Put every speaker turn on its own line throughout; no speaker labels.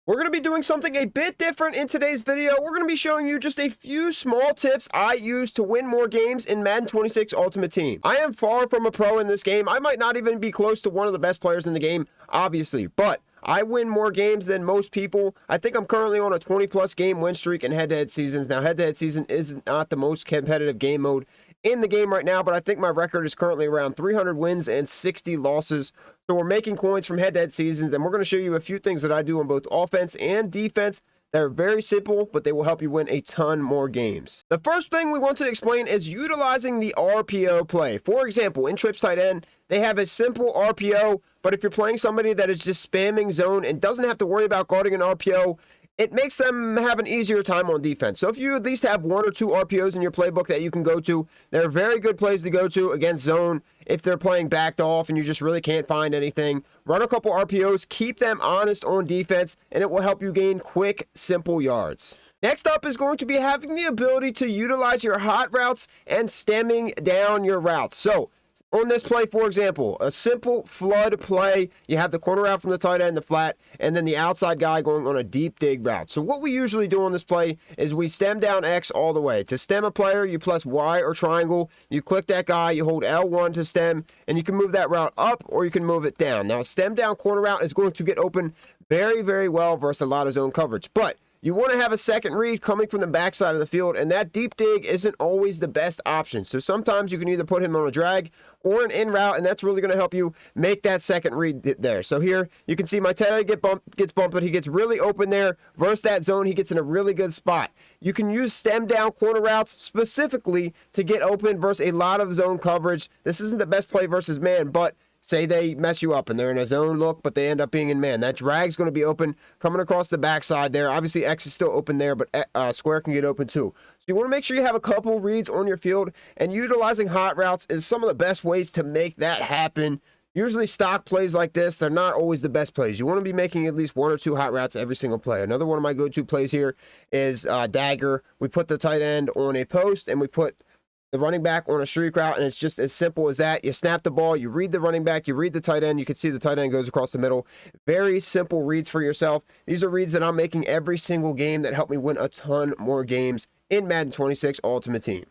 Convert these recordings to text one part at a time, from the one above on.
We're going to be doing something a bit different in today's video. We're going to be showing you just a few small tips I use to win more games in Madden 26 Ultimate Team. I am far from a pro in this game. I might not even be close to one of the best players in the game, obviously, but I win more games than most people. I think I'm currently on a 20-plus game win streak in head-to-head seasons. Now, head-to-head season is not the most competitive game mode in the game right now, but I think my record is currently around 300 wins and 60 losses. So we're making coins from head-to-head seasons, and we're going to show you a few things that I do on both offense and defense that are very simple, but they will help you win a ton more games. The first thing we want to explain is utilizing the RPO play. For example, in trips tight end, they have a simple RPO, but if you're playing somebody that is just spamming zone and doesn't have to worry about guarding an RPO, it makes them have an easier time on defense. So if you at least have one or two RPOs in your playbook that you can go to, they're very good plays to go to against zone. If they're playing backed off and you just really can't find anything, run a couple RPOs, keep them honest on defense, and it will help you gain quick, simple yards. Next up is going to be having the ability to utilize your hot routes and stemming down your routes. So on this play, for example, a simple flood play, you have the corner out from the tight end, the flat, and then the outside guy going on a deep dig route. So what we usually do on this play is we stem down X all the way. To stem a player, you press Y or triangle, you click that guy, you hold L1 to stem, and you can move that route up or you can move it down. Now, a stem down corner route is going to get open very, very well versus a lot of zone coverage, but you want to have a second read coming from the backside of the field, and that deep dig isn't always the best option. So sometimes you can either put him on a drag or an in route, and that's really going to help you make that second read there. So here you can see my tight end gets bumped, but he gets really open there versus that zone. He gets in a really good spot. You can use stem down corner routes specifically to get open versus a lot of zone coverage. This isn't the best play versus man, but say they mess you up and they're in a zone look, but they end up being in man. That drag's going to be open coming across the backside there. Obviously, X is still open there, but square can get open too. So you want to make sure you have a couple reads on your field, and utilizing hot routes is some of the best ways to make that happen. Usually stock plays like this, they're not always the best plays. You want to be making at least one or two hot routes every single play. Another one of my go-to plays here is dagger. We put the tight end on a post, and we put the running back on a streak route, and it's just as simple as that. You snap the ball, you read the running back, you read the tight end. You can see the tight end goes across the middle. Very simple reads for yourself. These are reads that I'm making every single game that help me win a ton more games in Madden 26 Ultimate Team.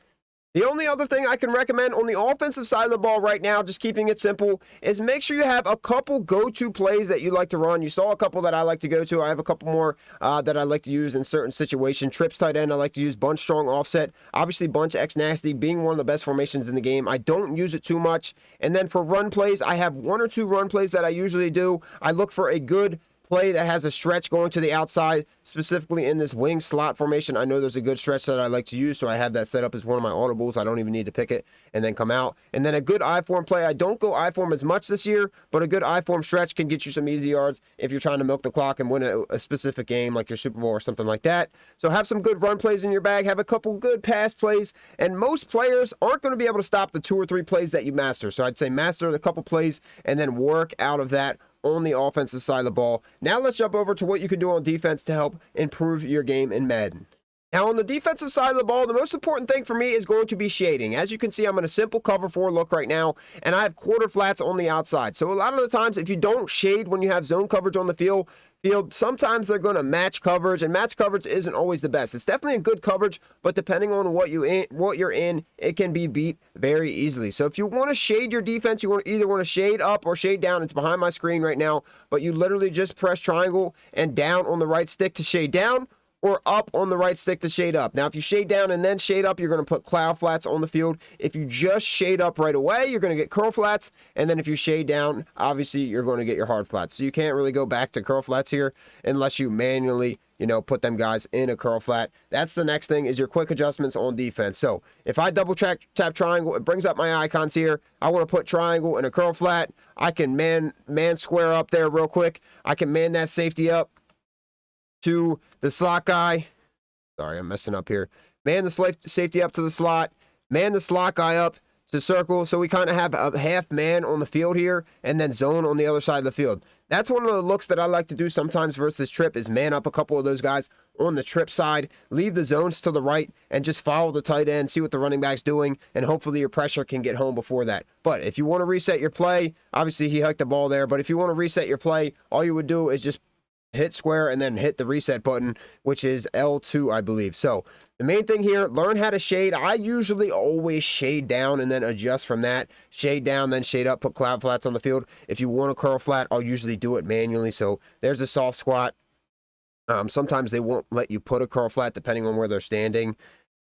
The only other thing I can recommend on the offensive side of the ball right now, just keeping it simple, is make sure you have a couple go-to plays that you like to run. You saw a couple that I like to go to. I have a couple more that I like to use in certain situations. Trips tight end, I like to use bunch strong offset. Obviously, bunch X nasty being one of the best formations in the game. I don't use it too much. And then for run plays, I have one or two run plays that I usually do. I look for a good play that has a stretch going to the outside, specifically in this wing slot formation. I know there's a good stretch that I like to use, so I have that set up as one of my audibles. I don't even need to pick it and then come out. And then a good I-form play. I don't go I-form as much this year, but a good I-form stretch can get you some easy yards if you're trying to milk the clock and win a specific game like your Super Bowl or something like that. So have some good run plays in your bag, have a couple good pass plays, and most players aren't going to be able to stop the 2 or 3 plays that you master. So I'd say master the couple plays and then work out of that on the offensive side of the ball. Now let's jump over to what you can do on defense to help improve your game in Madden. Now on the defensive side of the ball, the most important thing for me is going to be shading. As you can see, I'm in a simple cover 4 look right now, and I have quarter flats on the outside. So a lot of the times, if you don't shade when you have zone coverage on the field, sometimes they're going to match coverage, and match coverage isn't always the best. It's definitely a good coverage, but depending on what you're in, it can be beat very easily. So if you want to shade your defense, you either want to shade up or shade down. It's behind my screen right now, but you literally just press triangle and down on the right stick to shade down, or up on the right stick to shade up. Now, if you shade down and then shade up, you're going to put cloud flats on the field. If you just shade up right away, you're going to get curl flats. And then if you shade down, obviously, you're going to get your hard flats. So you can't really go back to curl flats here unless you manually, put them guys in a curl flat. That's the next thing, is your quick adjustments on defense. So if I double tap triangle, it brings up my icons here. I want to put triangle and a curl flat. I can man square up there real quick. I can man that safety up to the slot guy. Sorry, I'm messing up here. Man the safety up to the slot. Man the slot guy up to circle. So we kind of have a half man on the field here, and then zone on the other side of the field. That's one of the looks that I like to do sometimes versus trip, is man up a couple of those guys on the trip side, leave the zones to the right, and just follow the tight end, see what the running back's doing, and hopefully your pressure can get home before that. But if you want to reset your play, obviously he hiked the ball there, but if you want to reset your play, all you would do is just hit square and then hit the reset button, which is L2, I believe. So the main thing here, learn how to shade. I usually always shade down and then adjust from that. Shade down, then shade up, put cloud flats on the field. If you want a curl flat, I'll usually do it manually. So there's a soft squat. Sometimes they won't let you put a curl flat depending on where they're standing.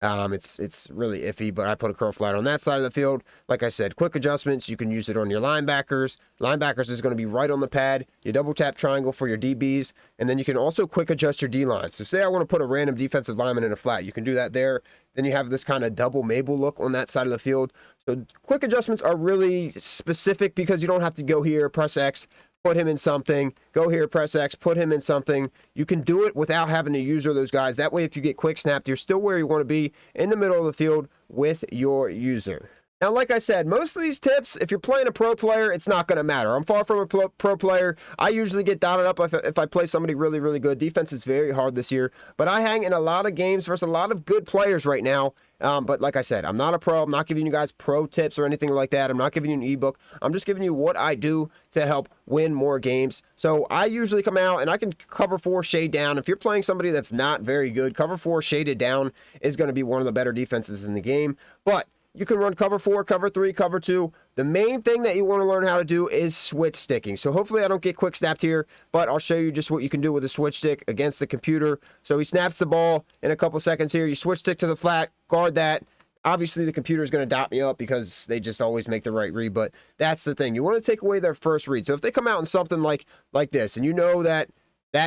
It's really iffy, but I put a curl flat on that side of the field. Like I said, quick adjustments. You can use it on your linebackers. Linebackers is going to be right on the pad. You double tap triangle for your DBs, and then you can also quick adjust your D-line. So say I want to put a random defensive lineman in a flat. You can do that there. Then you have this kind of double Mabel look on that side of the field. So quick adjustments are really specific because you don't have to go here, press X, put him in something, go here, press X, put him in something. You can do it without having to use those guys. That way, if you get quick snapped, you're still where you want to be in the middle of the field with your user. Now, like I said, most of these tips, if you're playing a pro player, it's not going to matter. I'm far from a pro player. I usually get dotted up if I play somebody really, really good. Defense is very hard this year, but I hang in a lot of games versus a lot of good players right now. But like I said, I'm not a pro. I'm not giving you guys pro tips or anything like that. I'm not giving you an ebook. I'm just giving you what I do to help win more games. So I usually come out and I can cover 4, shade down. If you're playing somebody that's not very good, cover 4 shaded down is going to be one of the better defenses in the game. But you can run cover 4, cover 3, cover 2. The main thing that you want to learn how to do is switch sticking. So hopefully I don't get quick snapped here, but I'll show you just what you can do with a switch stick against the computer. So he snaps the ball in a couple seconds here. You switch stick to the flat, guard that. Obviously, the computer is going to dot me up because they just always make the right read, but that's the thing. You want to take away their first read. So if they come out in something like this, and you know that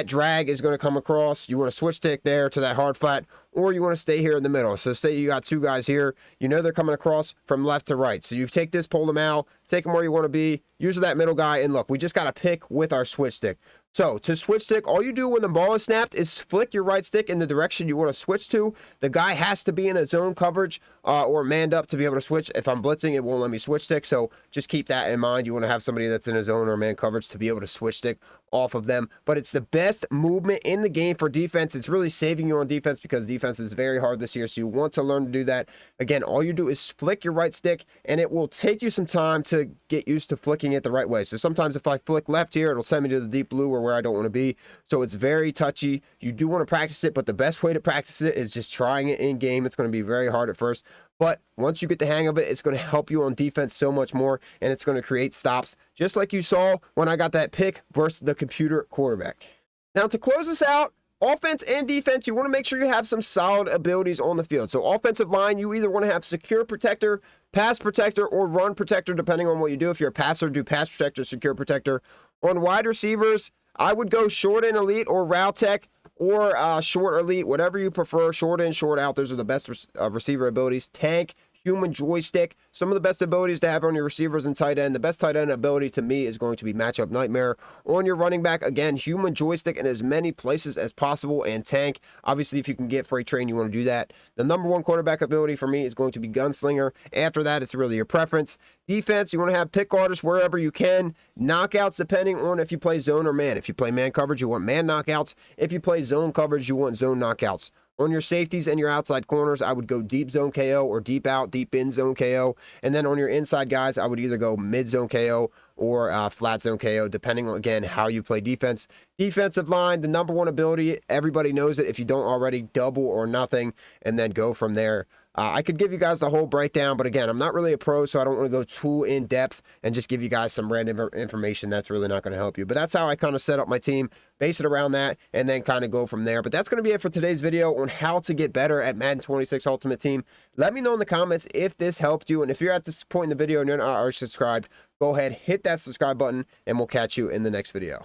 drag is going to come across, you want to switch stick there to that hard flat, or you want to stay here in the middle. So say you got 2 guys here, you know they're coming across from left to right. So you take this, pull them out, take them where you want to be, use that middle guy, and look, we just got to pick with our switch stick. So to switch stick, all you do when the ball is snapped is flick your right stick in the direction you want to switch to. The guy has to be in a zone coverage or manned up to be able to switch. If I'm blitzing, it won't let me switch stick. So just keep that in mind. You want to have somebody that's in a zone or man coverage to be able to switch stick off of them. But it's the best movement in the game for defense. It's really saving you on defense because defense is very hard this year. So you want to learn to do that. Again, all you do is flick your right stick, and it will take you some time to get used to flicking it the right way. So sometimes if I flick left here, it'll send me to the deep blue or where I don't want to be. So it's very touchy. You do want to practice it, but the best way to practice it is just trying it in game. It's going to be very hard at first, but once you get the hang of it, it's going to help you on defense so much more, and it's going to create stops, just like you saw when I got that pick versus the computer quarterback. Now, to close this out, offense and defense, you want to make sure you have some solid abilities on the field. So offensive line, you either want to have secure protector, pass protector, or run protector, depending on what you do. If you're a passer, do pass protector, secure protector. On wide receivers, I would go short in elite or route tech, or short elite, whatever you prefer. Short in, short out, those are the best receiver abilities. Tank, human joystick, some of the best abilities to have on your receivers and tight end. The best tight end ability to me is going to be matchup nightmare. On your running back, again, human joystick in as many places as possible, and tank. Obviously, if you can get freight train, you want to do that. The number 1 quarterback ability for me is going to be gunslinger. After that, it's really your preference. Defense, you want to have pick artists wherever you can. Knockouts, depending on if you play zone or man. If you play man coverage, you want man knockouts. If you play zone coverage, you want zone knockouts. On your safeties and your outside corners, I would go deep zone KO or deep out, deep in zone KO. And then on your inside guys, I would either go mid zone KO or flat zone KO, depending on, again, how you play defense. Defensive line, the number 1 ability, everybody knows it. If you don't already, double or nothing, and then go from there. I could give you guys the whole breakdown, but again, I'm not really a pro, so I don't want to go too in depth and just give you guys some random information that's really not going to help you. But that's how I kind of set up my team, base it around that, and then kind of go from there. But that's going to be it for today's video on how to get better at Madden 26 Ultimate Team. Let me know in the comments if this helped you, and if you're at this point in the video and you're not already subscribed, go ahead, hit that subscribe button, and we'll catch you in the next video.